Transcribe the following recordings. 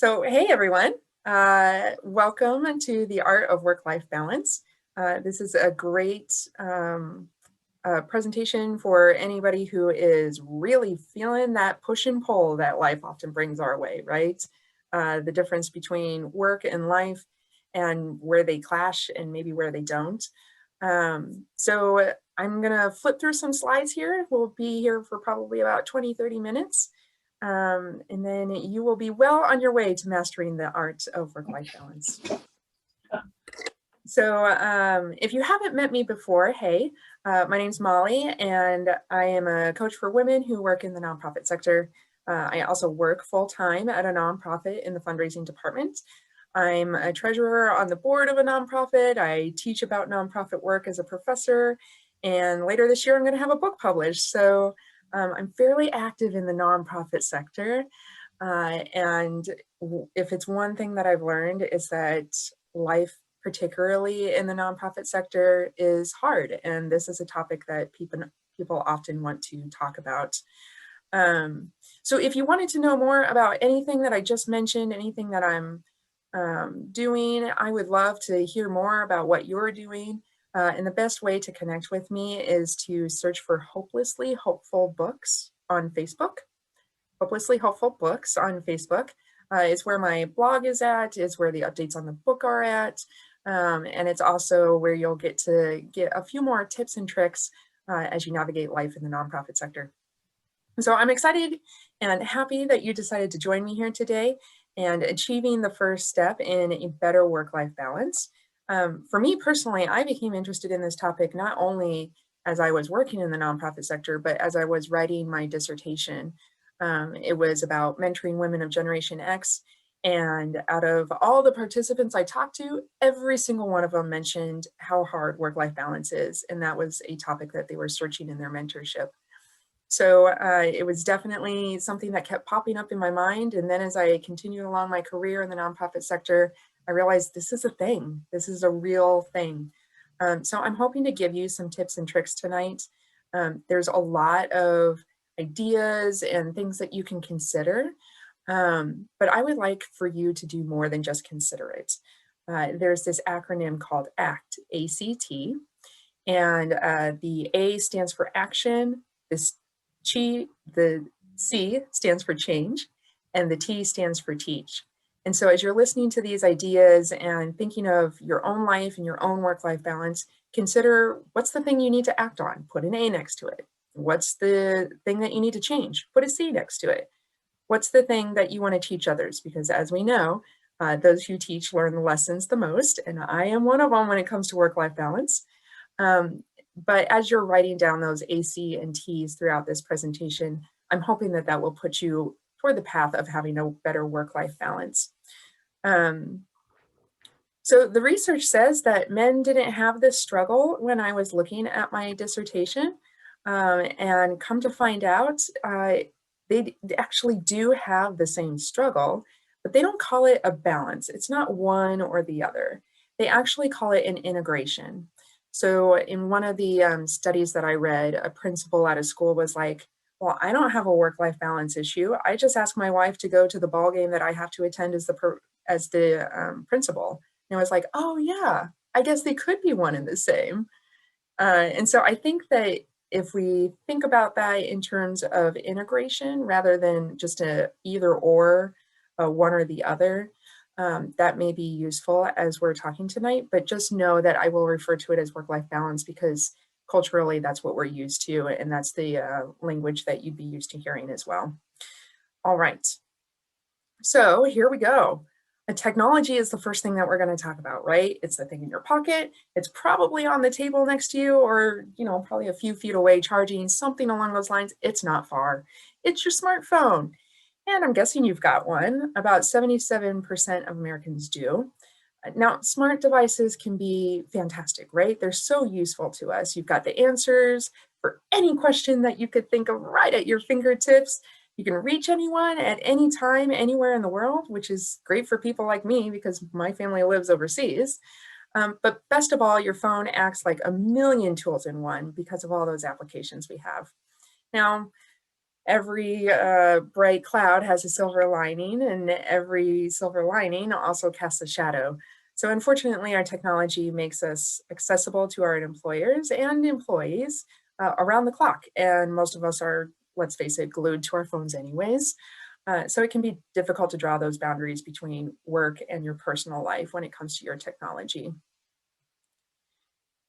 So, hey everyone, welcome to the Art of Work-Life Balance. This is a great presentation for anybody who is really feeling that push and pull that life often brings our way, right? The difference between work and life and where they clash and maybe where they don't. So I'm gonna flip through some slides here. We'll be here for probably about 20-30 minutes. And then you will be well on your way to mastering the art of work-life balance. So if you haven't met me before, hey, my name's Molly, and I am a coach for women who work in the nonprofit sector. I also work full-time at a nonprofit in the fundraising department. I'm a treasurer on the board of a nonprofit. I teach about nonprofit work as a professor, and later this year I'm going to have a book published. So I'm fairly active in the nonprofit sector, and if it's one thing that I've learned is that life, particularly in the nonprofit sector, is hard, and this is a topic that people often want to talk about. So if you wanted to know more about anything that I just mentioned, anything that I'm doing, I would love to hear more about what you're doing. And the best way to connect with me is to search for Hopelessly Hopeful Books on Facebook. Hopelessly Hopeful Books on Facebook is where my blog is at, is where the updates on the book are at. And it's also where you'll get to get a few more tips and tricks as you navigate life in the nonprofit sector. So I'm excited and happy that you decided to join me here today and achieving the first step in a better work-life balance. For me personally, I became interested in this topic not only as I was working in the nonprofit sector, but as I was writing my dissertation. It was about mentoring women of Generation X. And out of all the participants I talked to, every single one of them mentioned how hard work-life balance is. And that was a topic that they were searching in their mentorship. So it was definitely something that kept popping up in my mind. And then as I continued along my career in the nonprofit sector, I realized this is a thing. This is a real thing. So I'm hoping to give you some tips and tricks tonight. There's a lot of ideas and things that you can consider, but I would like for you to do more than just consider it. There's this acronym called ACT, A-C-T, and the A stands for action, the C stands for change, and the T stands for teach. And so as you're listening to these ideas and thinking of your own life and your own work-life balance, consider what's the thing you need to act on, put an A next to it. What's the thing that you need to change? Put a C next to it. What's the thing that you want to teach others? Because as we know, those who teach learn the lessons the most, and I am one of them when it comes to work-life balance. But as you're writing down those A, C, and T's throughout this presentation, I'm hoping that that will put you toward the path of having a better work-life balance. So the research says that men didn't have this struggle when I was looking at my dissertation, and come to find out, they actually do have the same struggle, but they don't call it a balance. It's not one or the other. They actually call it an integration. So in one of the studies that I read, a principal at a school was like, well, I don't have a work-life balance issue. I just ask my wife to go to the ball game that I have to attend as the principal. And I was like, oh yeah, I guess they could be one and the same. And so I think that if we think about that in terms of integration rather than just a either or, one or the other, that may be useful as we're talking tonight, but just know that I will refer to it as work-life balance because culturally that's what we're used to, and that's the language that you'd be used to hearing as well. All right, so here we go. Technology is the first thing that we're going to talk about, right? It's the thing in your pocket. It's probably on the table next to you or, probably a few feet away charging, something along those lines. It's not far. It's your smartphone. And I'm guessing you've got one. About 77% of Americans do. Now, smart devices can be fantastic, right? They're so useful to us. You've got the answers for any question that you could think of right at your fingertips. You can reach anyone at any time, anywhere in the world, which is great for people like me because my family lives overseas. But best of all, your phone acts like a million tools in one because of all those applications we have. Now, Every bright cloud has a silver lining, and every silver lining also casts a shadow. So unfortunately, our technology makes us accessible to our employers and employees around the clock. And most of us are, let's face it, glued to our phones anyways. So it can be difficult to draw those boundaries between work and your personal life when it comes to your technology.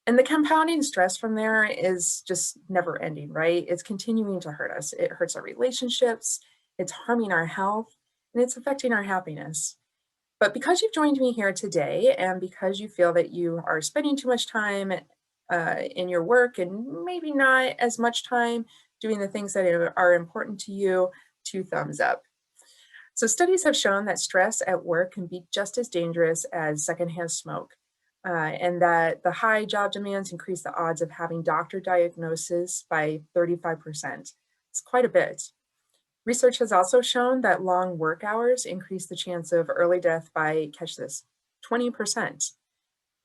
And the compounding stress from there is just never ending, right? It's continuing to hurt us. It hurts our relationships, it's harming our health, and it's affecting our happiness. But because you've joined me here today, and because you feel that you are spending too much time in your work and maybe not as much time doing the things that are important to you, 2 thumbs up. So studies have shown that stress at work can be just as dangerous as secondhand smoke, and that the high job demands increase the odds of having doctor diagnosis by 35%. It's quite a bit. Research has also shown that long work hours increase the chance of early death by, catch this, 20%.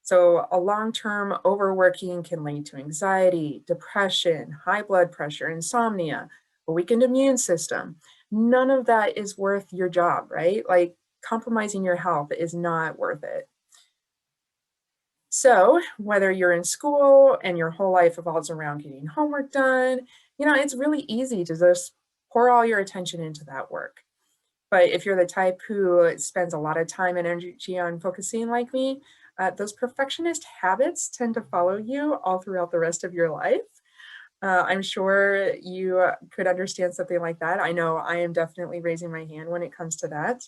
So a long-term overworking can lead to anxiety, depression, high blood pressure, insomnia, a weakened immune system. None of that is worth your job, right? Like compromising your health is not worth it. So whether you're in school and your whole life evolves around getting homework done, it's really easy to just pour all your attention into that work. But if you're the type who spends a lot of time and energy on focusing like me, those perfectionist habits tend to follow you all throughout the rest of your life. I'm sure you could understand something like that. I know I am definitely raising my hand when it comes to that.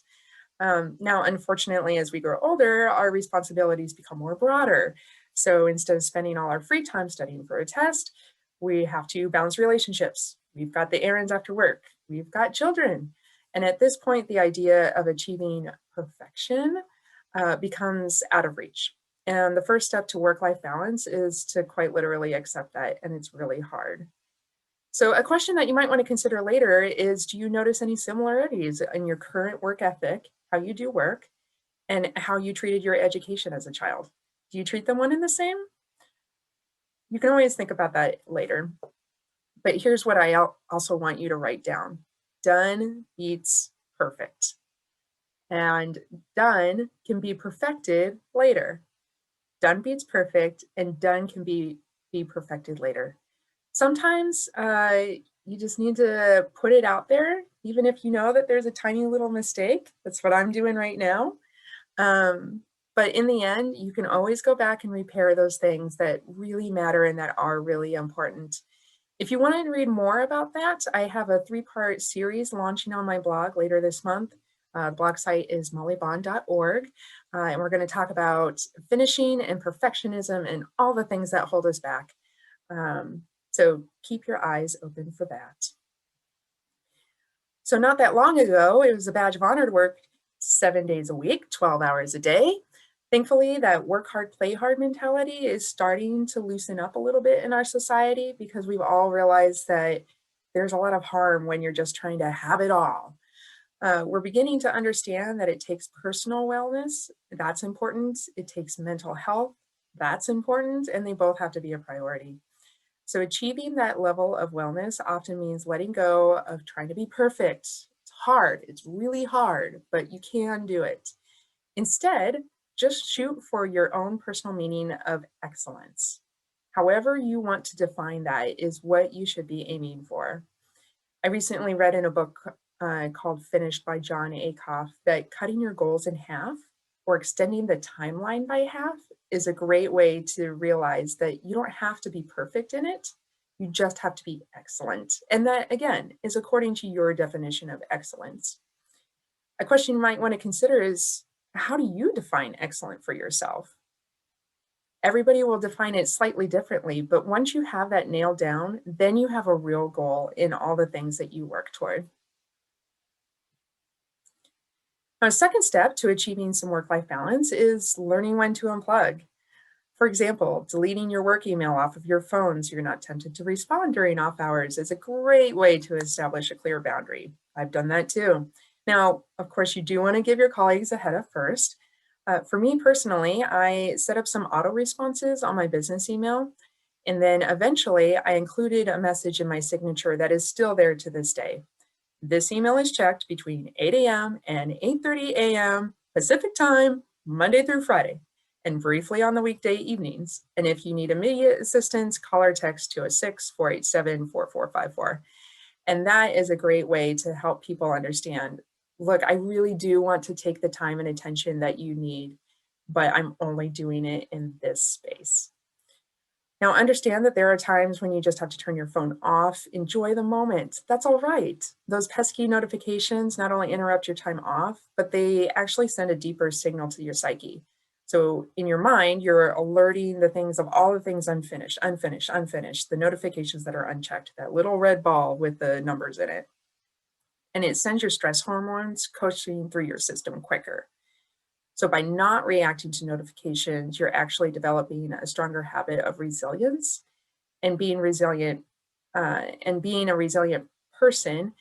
Now, unfortunately, as we grow older, our responsibilities become more broader. So instead of spending all our free time studying for a test, we have to balance relationships. We've got the errands after work. We've got children. And at this point, the idea of achieving perfection becomes out of reach. And the first step to work-life balance is to quite literally accept that, and it's really hard. So a question that you might want to consider later is, do you notice any similarities in your current work ethic, how you do work, and how you treated your education as a child? Do you treat them one and the same? You can always think about that later. But here's what I also want you to write down. Done beats perfect. And done can be perfected later. Done beats perfect, and done can be perfected later. Sometimes you just need to put it out there, even if you know that there's a tiny little mistake. That's what I'm doing right now. But in the end, you can always go back and repair those things that really matter and that are really important. If you want to read more about that, I have a 3-part series launching on my blog later this month. The blog site is mollybond.org, and we're going to talk about finishing and perfectionism and all the things that hold us back. So keep your eyes open for that. So not that long ago, it was a badge of honor to work 7 days a week, 12 hours a day. Thankfully, that work hard, play hard mentality is starting to loosen up a little bit in our society because we've all realized that there's a lot of harm when you're just trying to have it all. We're beginning to understand that it takes personal wellness, that's important. It takes mental health, that's important, and they both have to be a priority. So achieving that level of wellness often means letting go of trying to be perfect. It's hard, it's really hard, but you can do it. Instead, just shoot for your own personal meaning of excellence. However you want to define that is what you should be aiming for. I recently read in a book called Finished by John Acuff that cutting your goals in half or extending the timeline by half is a great way to realize that you don't have to be perfect in it. You just have to be excellent. And that, again, is according to your definition of excellence. A question you might want to consider is, how do you define excellent for yourself? Everybody will define it slightly differently, but once you have that nailed down, then you have a real goal in all the things that you work toward. A second step to achieving some work-life balance is learning when to unplug. For example, deleting your work email off of your phone so you're not tempted to respond during off hours is a great way to establish a clear boundary. I've done that too. Now, of course, you do want to give your colleagues a head up first. For me personally, I set up some auto responses on my business email. And then eventually I included a message in my signature that is still there to this day. This email is checked between 8 a.m. and 8:30 a.m. Pacific time, Monday through Friday, and briefly on the weekday evenings. And if you need immediate assistance, call or text 206-487-4454. And that is a great way to help people understand, look, I really do want to take the time and attention that you need, but I'm only doing it in this space. Now, understand that there are times when you just have to turn your phone off. Enjoy the moment. That's all right. Those pesky notifications not only interrupt your time off, but they actually send a deeper signal to your psyche. So in your mind, you're alerting the things of all the things unfinished, unfinished, unfinished, the notifications that are unchecked, that little red ball with the numbers in it. And it sends your stress hormones coursing through your system quicker. So by not reacting to notifications, you're actually developing a stronger habit of resilience, and being resilient and being a resilient person,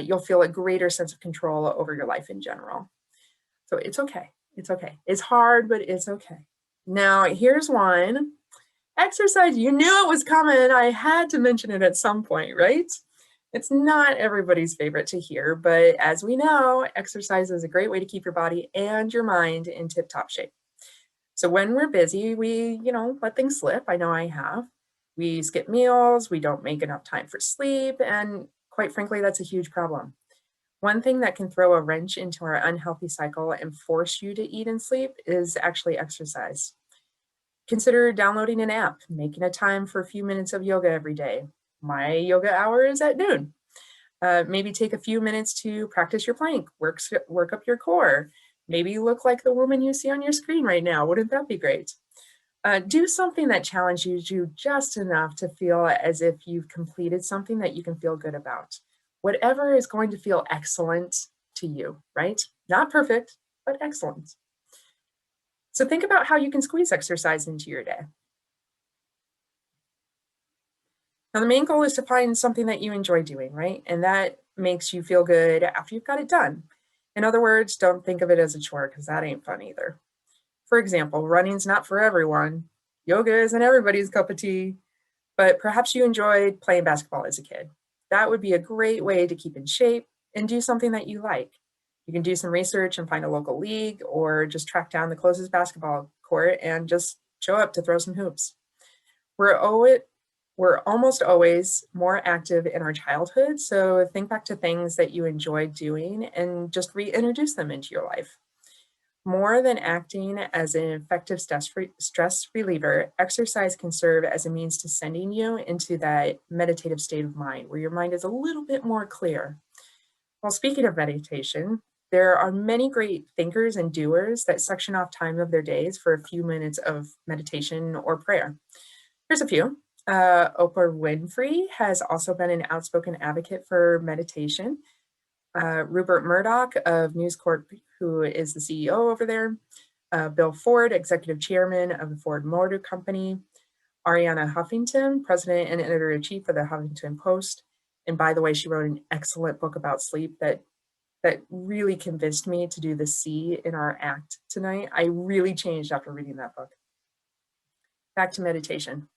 you'll feel a greater sense of control over your life in general. So it's okay. It's okay. It's hard, but it's okay. Now, here's one. Exercise. You knew it was coming. I had to mention it at some point, right? It's not everybody's favorite to hear, but as we know, exercise is a great way to keep your body and your mind in tip-top shape. So when we're busy, we, let things slip. I know I have. We skip meals, we don't make enough time for sleep, and quite frankly, that's a huge problem. One thing that can throw a wrench into our unhealthy cycle and force you to eat and sleep is actually exercise. Consider downloading an app, making a time for a few minutes of yoga every day. My yoga hour is at noon. Maybe take a few minutes to practice your plank, work up your core. Maybe you look like the woman you see on your screen right now. Wouldn't that be great? Do something that challenges you just enough to feel as if you've completed something that you can feel good about. Whatever is going to feel excellent to you, right? Not perfect, but excellent. So think about how you can squeeze exercise into your day. Now, the main goal is to find something that you enjoy doing, right? And that makes you feel good after you've got it done. In other words, don't think of it as a chore, because that ain't fun either. For example, running's not for everyone. Yoga isn't everybody's cup of tea, but perhaps you enjoyed playing basketball as a kid. That would be a great way to keep in shape and do something that you like. You can do some research and find a local league, or just track down the closest basketball court and just show up to throw some hoops. We're almost always more active in our childhood, so think back to things that you enjoyed doing and just reintroduce them into your life. More than acting as an effective stress reliever, exercise can serve as a means to sending you into that meditative state of mind where your mind is a little bit more clear. Well, speaking of meditation, there are many great thinkers and doers that section off time of their days for a few minutes of meditation or prayer. Here's a few. Oprah Winfrey has also been an outspoken advocate for meditation. Rupert Murdoch of News Corp, who is the CEO over there. Bill Ford, executive chairman of the Ford Motor Company. Ariana Huffington, president and editor-in-chief of the Huffington Post. And by the way, she wrote an excellent book about sleep that really convinced me to do the C in our act tonight. I really changed after reading that book. Back to meditation.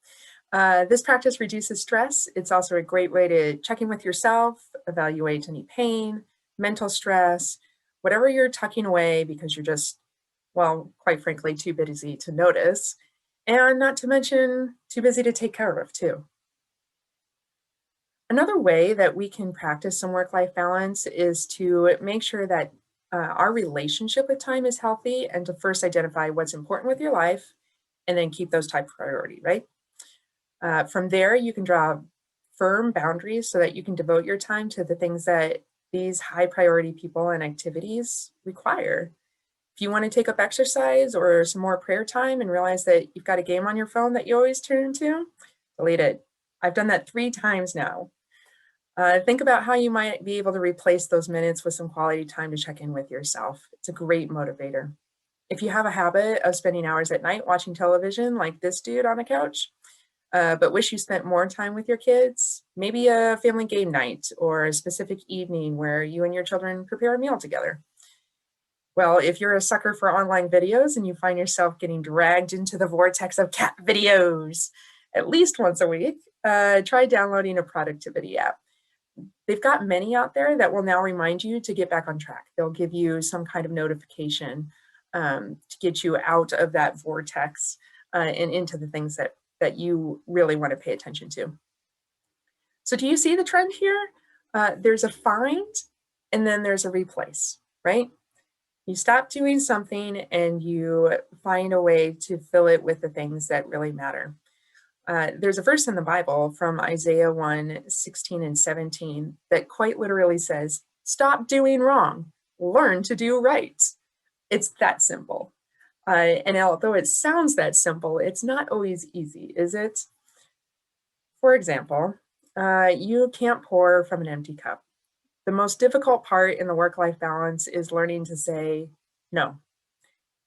This practice reduces stress. It's also a great way to check in with yourself, evaluate any pain, mental stress, whatever you're tucking away because you're just, well, quite frankly, too busy to notice, and not to mention too busy to take care of too. Another way that we can practice some work-life balance is to make sure that our relationship with time is healthy, and to first identify what's important with your life and then keep those top priority, right? From there, you can draw firm boundaries so that you can devote your time to the things that these high priority people and activities require. If you want to take up exercise or some more prayer time and realize that you've got a game on your phone that you always turn to, delete it. I've done that 3 times now. Think about how you might be able to replace those minutes with some quality time to check in with yourself. It's a great motivator. If you have a habit of spending hours at night watching television like this dude on a couch, but wish you spent more time with your kids, maybe a family game night or a specific evening where you and your children prepare a meal together. Well, if you're a sucker for online videos and you find yourself getting dragged into the vortex of cat videos, at least once a week, try downloading a productivity app. They've got many out there that will now remind you to get back on track. They'll give you some kind of notification to get you out of that vortex and into the things that you really want to pay attention to. So do you see the trend here? There's a find and then there's a replace, right? You stop doing something and you find a way to fill it with the things that really matter. There's a verse in the Bible from Isaiah 1:16 and 17 that quite literally says, stop doing wrong, learn to do right. It's that simple. And although it sounds that simple, it's not always easy, is it? For example, you can't pour from an empty cup. The most difficult part in the work-life balance is learning to say no.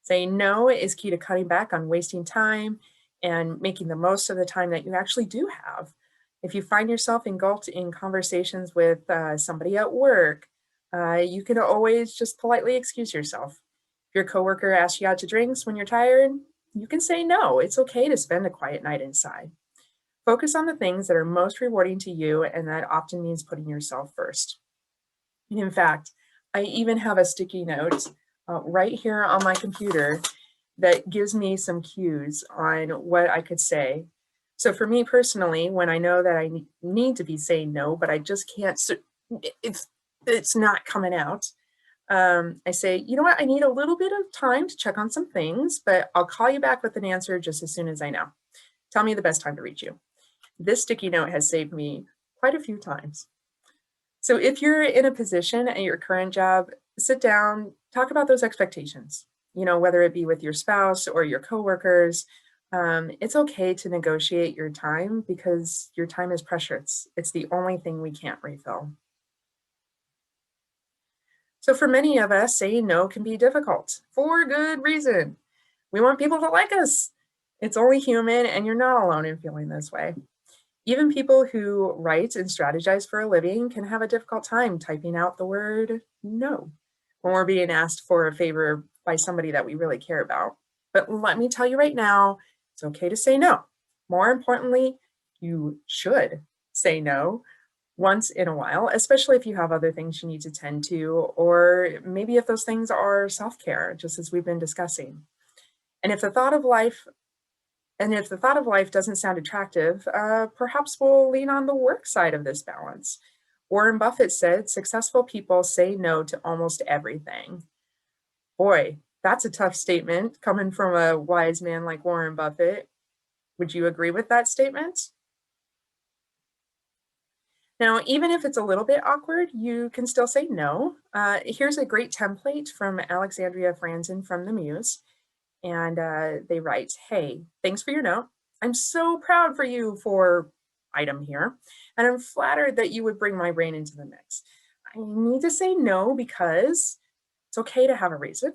Saying no is key to cutting back on wasting time and making the most of the time that you actually do have. If you find yourself engulfed in conversations with somebody at work, you can always just politely excuse yourself. If your coworker asks you out to drinks when you're tired, you can say no. It's okay to spend a quiet night inside. Focus on the things that are most rewarding to you, and that often means putting yourself first. In fact, I even have a sticky note right here on my computer that gives me some cues on what I could say. So for me personally, when I know that I need to be saying no, but I just can't, it's not coming out, I say, you know what, I need a little bit of time to check on some things, but I'll call you back with an answer just as soon as I know. Tell me the best time to reach you. This sticky note has saved me quite a few times. So if you're in a position at your current job, sit down, talk about those expectations, whether it be with your spouse or your coworkers. It's okay to negotiate your time because your time is precious. It's the only thing we can't refill. So for many of us, saying no can be difficult for good reason. We want people to like us. It's only human, and you're not alone in feeling this way. Even people who write and strategize for a living can have a difficult time typing out the word no when we're being asked for a favor by somebody that we really care about. But let me tell you right now, it's okay to say no. More importantly, you should say no once in a while, especially if you have other things you need to tend to, or maybe if those things are self-care, just as we've been discussing. And if the thought of life doesn't sound attractive, perhaps we'll lean on the work side of this balance. Warren Buffett said, successful people say no to almost everything. Boy, that's a tough statement coming from a wise man like Warren Buffett. Would you agree with that statement? Now, even if it's a little bit awkward, you can still say no. Here's a great template from Alexandria Franzen from the Muse. And they write, hey, thanks for your note. I'm so proud for you for item here. And I'm flattered that you would bring my brain into the mix. I need to say no because it's okay to have a reason,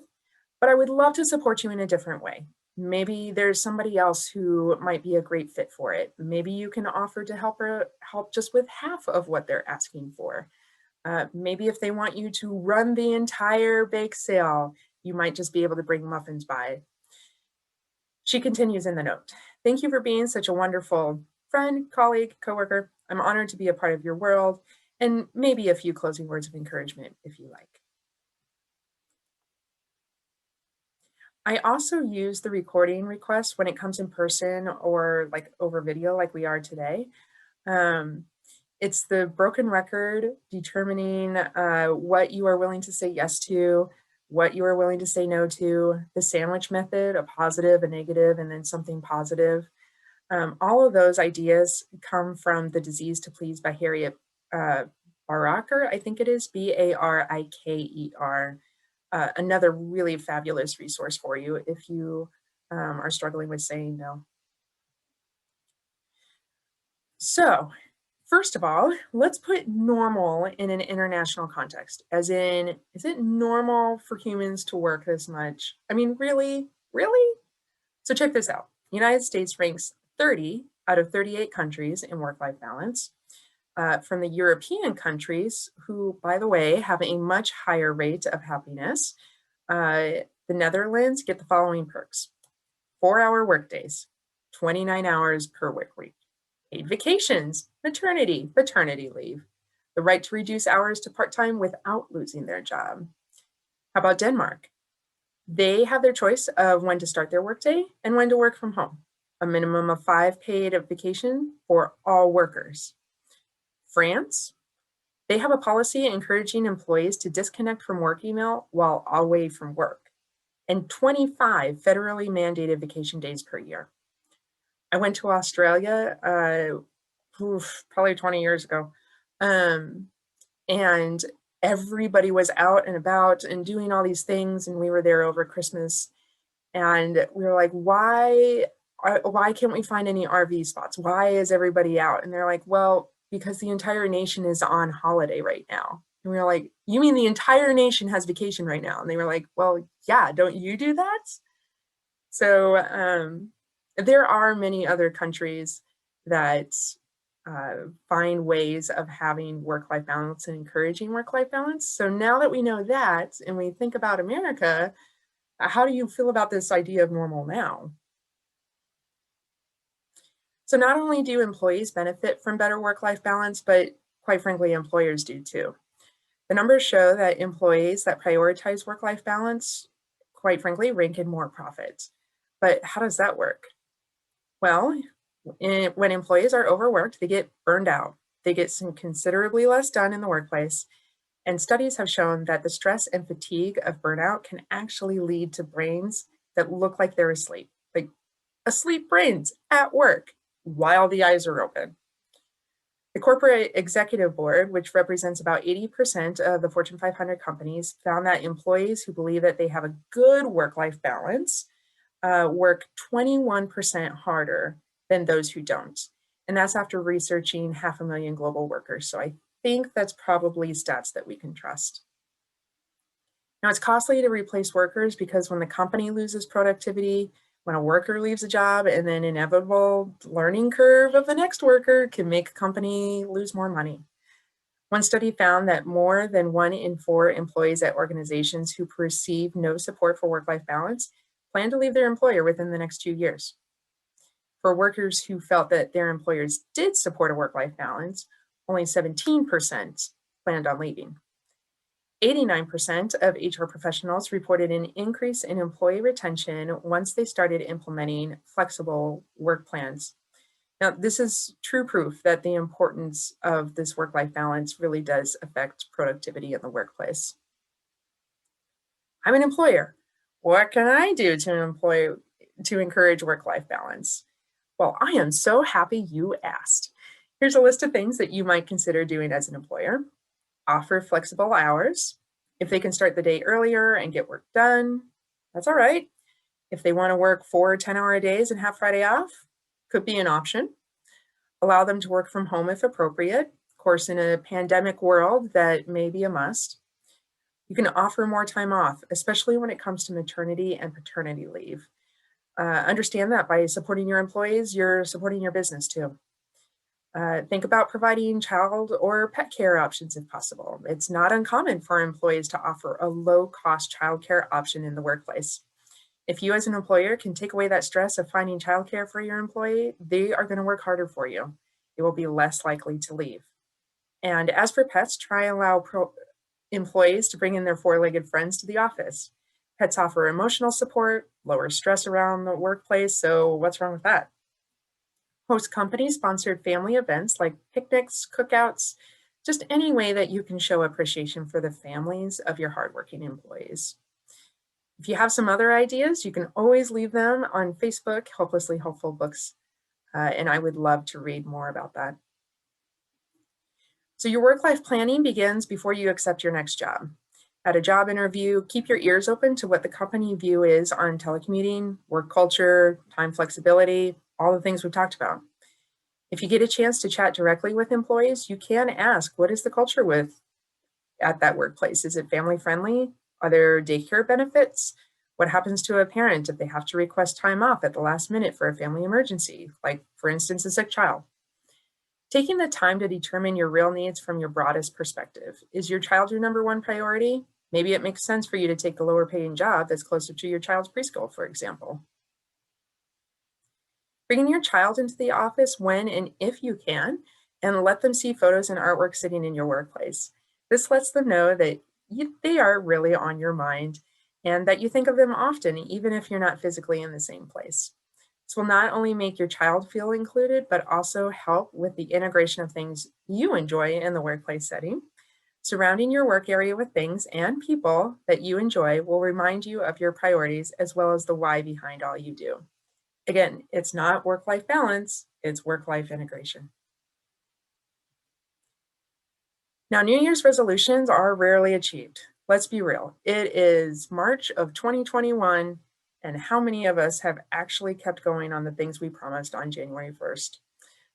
but I would love to support you in a different way. Maybe there's somebody else who might be a great fit for it. Maybe you can offer to help just with half of what they're asking for. Maybe if they want you to run the entire bake sale, you might just be able to bring muffins by. She continues in the note. Thank you for being such a wonderful friend, colleague, coworker. I'm honored to be a part of your world, and maybe a few closing words of encouragement if you like. I also use the recording request when it comes in person or like over video like we are today. It's the broken record determining what you are willing to say yes to, what you are willing to say no to, the sandwich method, a positive, a negative, and then something positive. All of those ideas come from The Disease to Please by Harriet Baraker, I think it is, Bariker. Another really fabulous resource for you if you are struggling with saying no. So, first of all, let's put normal in an international context, as in, is it normal for humans to work this much? I mean, really? Really? So check this out. The United States ranks 30 out of 38 countries in work-life balance. From the European countries, who, by the way, have a much higher rate of happiness, the Netherlands get the following perks: 4-hour workdays, 29 hours per work week. Paid vacations, maternity, paternity leave. The right to reduce hours to part-time without losing their job. How about Denmark? They have their choice of when to start their workday and when to work from home. A minimum of 5 paid vacation for all workers. France, they have a policy encouraging employees to disconnect from work email while away from work, and 25 federally mandated vacation days per year. I went to Australia probably 20 years ago, and everybody was out and about and doing all these things, and we were there over Christmas, and we were like, why can't we find any RV spots? Why is everybody out? And they're like, well, because the entire nation is on holiday right now. And we were like, you mean the entire nation has vacation right now? And they were like, well, yeah, don't you do that? So there are many other countries that find ways of having work-life balance and encouraging work-life balance. So now that we know that, and we think about America, how do you feel about this idea of normal now? So not only do employees benefit from better work-life balance, but quite frankly, employers do too. The numbers show that employees that prioritize work-life balance, quite frankly, rank in more profits. But how does that work? Well, when employees are overworked, they get burned out. They get some considerably less done in the workplace. And studies have shown that the stress and fatigue of burnout can actually lead to brains that look like they're asleep, like asleep brains at work while the eyes are open. The corporate executive board, which represents about 80% of the Fortune 500 companies, found that employees who believe that they have a good work-life balance work 21% harder than those who don't. And that's after researching 500,000 global workers. So I think that's probably stats that we can trust. Now, it's costly to replace workers because when the company loses productivity, when a worker leaves a job, and then inevitable learning curve of the next worker can make a company lose more money. One study found that more than 1 in 4 employees at organizations who perceive no support for work-life balance plan to leave their employer within the next 2 years. For workers who felt that their employers did support a work-life balance, only 17% planned on leaving. 89% of HR professionals reported an increase in employee retention once they started implementing flexible work plans. Now, this is true proof that the importance of this work-life balance really does affect productivity in the workplace. I'm an employer. What can I do to encourage work-life balance? Well, I am so happy you asked. Here's a list of things that you might consider doing as an employer. Offer flexible hours. If they can start the day earlier and get work done, that's all right. If they want to work 4 10-hour days and have Friday off, could be an option. Allow them to work from home if appropriate. Of course, in a pandemic world, that may be a must. You can offer more time off, especially when it comes to maternity and paternity leave. Understand that by supporting your employees, you're supporting your business too. Think about providing child or pet care options if possible. It's not uncommon for employees to offer a low-cost childcare option in the workplace. If you as an employer can take away that stress of finding childcare for your employee, they are going to work harder for you. They will be less likely to leave. And as for pets, try and allow employees to bring in their 4-legged friends to the office. Pets offer emotional support, lower stress around the workplace, so what's wrong with that? Host company-sponsored family events like picnics, cookouts, just any way that you can show appreciation for the families of your hardworking employees. If you have some other ideas, you can always leave them on Facebook, Hopelessly Hopeful Books, and I would love to read more about that. So your work-life planning begins before you accept your next job. At a job interview, keep your ears open to what the company view is on telecommuting, work culture, time flexibility, all the things we've talked about. If you get a chance to chat directly with employees, you can ask, what is the culture at that workplace? Is it family friendly? Are there daycare benefits? What happens to a parent if they have to request time off at the last minute for a family emergency, like for instance, a sick child? Taking the time to determine your real needs from your broadest perspective. Is your child your number 1 priority? Maybe it makes sense for you to take the lower paying job that's closer to your child's preschool, for example. Bringing your child into the office when and if you can, and let them see photos and artwork sitting in your workplace. This lets them know that they are really on your mind and that you think of them often, even if you're not physically in the same place. This will not only make your child feel included, but also help with the integration of things you enjoy in the workplace setting. Surrounding your work area with things and people that you enjoy will remind you of your priorities as well as the why behind all you do. Again, it's not work-life balance, it's work-life integration. Now, New Year's resolutions are rarely achieved. Let's be real. It is March of 2021, and how many of us have actually kept going on the things we promised on January 1st?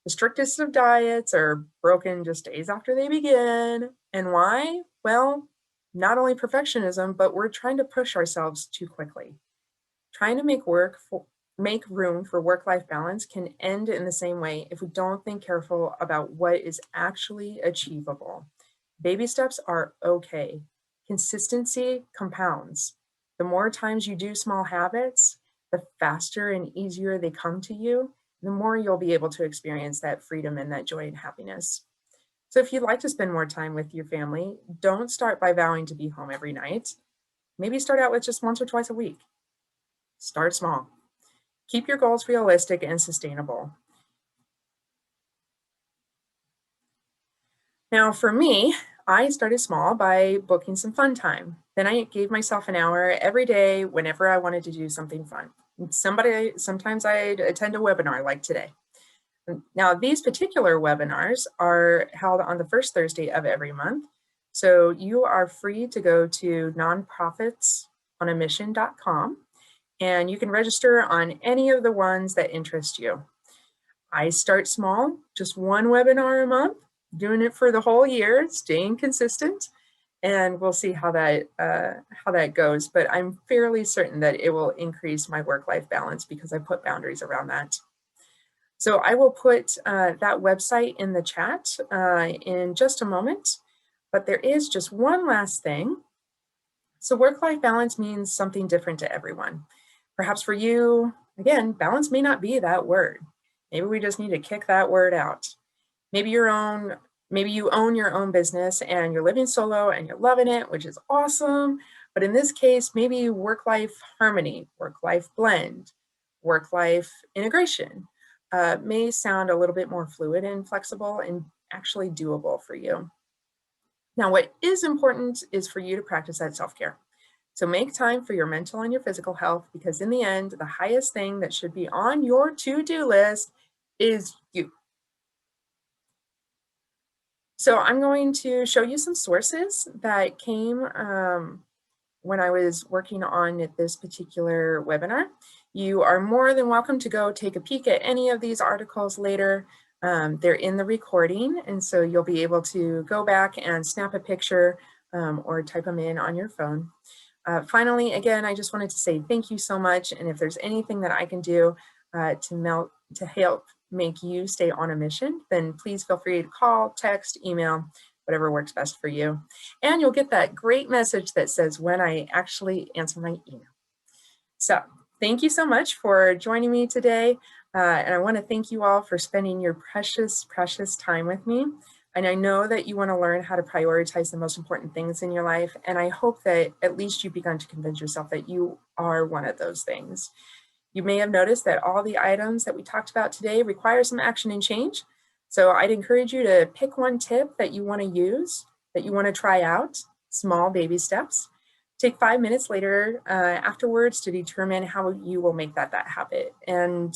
The strictest of diets are broken just days after they begin. And why? Well, not only perfectionism, but we're trying to push ourselves too quickly. Trying to make room for work-life balance can end in the same way if we don't think careful about what is actually achievable. Baby steps are okay. Consistency compounds. The more times you do small habits, the faster and easier they come to you, the more you'll be able to experience that freedom and that joy and happiness. So if you'd like to spend more time with your family, don't start by vowing to be home every night. Maybe start out with just once or twice a week. Start small. Keep your goals realistic and sustainable. Now, for me, I started small by booking some fun time. Then I gave myself an hour every day whenever I wanted to do something fun. Sometimes I'd attend a webinar like today. Now, these particular webinars are held on the first Thursday of every month. So you are free to go to nonprofitsonamission.com and you can register on any of the ones that interest you. I start small, just one webinar a month, doing it for the whole year, staying consistent, and we'll see how that goes. But I'm fairly certain that it will increase my work-life balance because I put boundaries around that. So I will put that website in the chat in just a moment, but there is just one last thing. So work-life balance means something different to everyone. Perhaps for you, again, balance may not be that word. Maybe we just need to kick that word out. Maybe you own your own business and you're living solo and you're loving it, which is awesome. But in this case, maybe work-life harmony, work-life blend, work-life integration may sound a little bit more fluid and flexible and actually doable for you. Now, what is important is for you to practice that self-care. So make time for your mental and your physical health, because in the end, the highest thing that should be on your to-do list is you. So I'm going to show you some sources that came when I was working on this particular webinar. You are more than welcome to go take a peek at any of these articles later. They're in the recording, and so you'll be able to go back and snap a picture or type them in on your phone. Finally, again, I just wanted to say thank you so much, and if there's anything that I can do to help make you stay on a mission, then please feel free to call, text, email, whatever works best for you. And you'll get that great message that says when I actually answer my email. So thank you so much for joining me today. And I want to thank you all for spending your precious, precious time with me. And I know that you want to learn how to prioritize the most important things in your life. And I hope that at least you've begun to convince yourself that you are one of those things. You may have noticed that all the items that we talked about today require some action and change. So I'd encourage you to pick one tip that you want to use, that you want to try out, small baby steps. Take 5 minutes later afterwards to determine how you will make that habit. And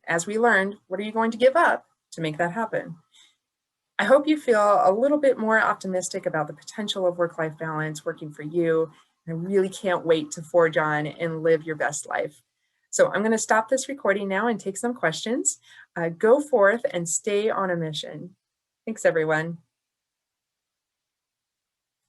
as we learned, what are you going to give up to make that happen? I hope you feel a little bit more optimistic about the potential of work-life balance working for you. I really can't wait to forge on and live your best life. So I'm going to stop this recording now and take some questions. Go forth and stay on a mission. Thanks, everyone.